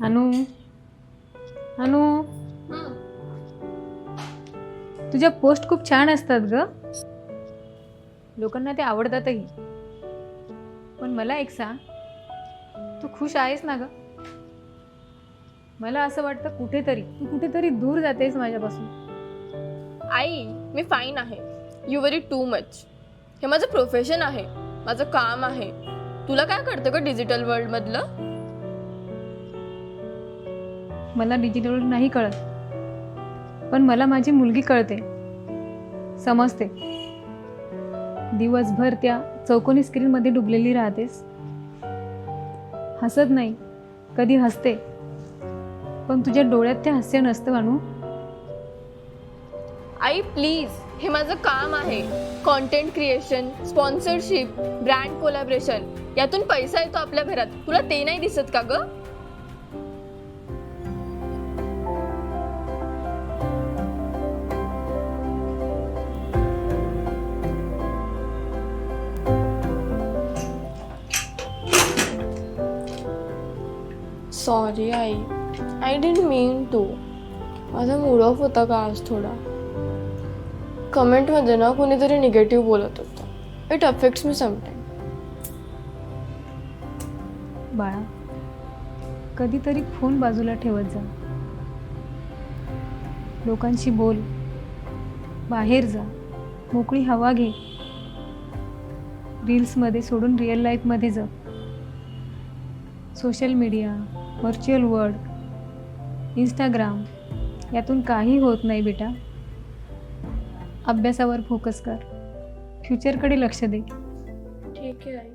अनु अनु तुझ्या पोस्ट खूप छान असतात ग. लोकांना ते आवडतातही. पण मला एक सांग, तू खुश आहेस ना ग? मला असं वाटतं तू कुठेतरी दूर जातेस माझ्यापासून. आई, मी फाईन आहे. You worry too much. हे माझं प्रोफेशन आहे, माझं काम आहे. तुला काय कळतं का डिजिटल वर्ल्ड मधलं? मला डिजिटल नाही कळत, पण मला माझी मुलगी कळते, समजते. दिवसभर त्या चौकोनी स्क्रीनमध्ये डुबलेली राहतेस. हसत नाही, कधी हसते, पण तुझ्या डोळ्यात ते हास्य नसतं अनु. आई प्लीज, हे माझं काम आहे. Content creation, sponsorship, brand collaboration, यातून पैसा येतो आपल्या घरात. तुला ते नाही दिसत का ग? Sorry I, I didn't mean to. माझा मूड ऑफ होता का आज थोडा. कमेंटमध्ये ना कोणीतरी निगेटिव्ह बोलत होतं. It affects me sometime. बाळा, कधीतरी फोन बाजूला ठेवत जा. लोकांशी बोल, बाहेर जा, मोकळी हवा घे. रील्समध्ये सोडून रिअल लाईफमध्ये जा. Social media, virtual world, Instagram, यातून काही होत नाही बेटा. अभ्यासावर फोकस कर, फ्युचरकडे लक्ष दे. ठीक आहे आई.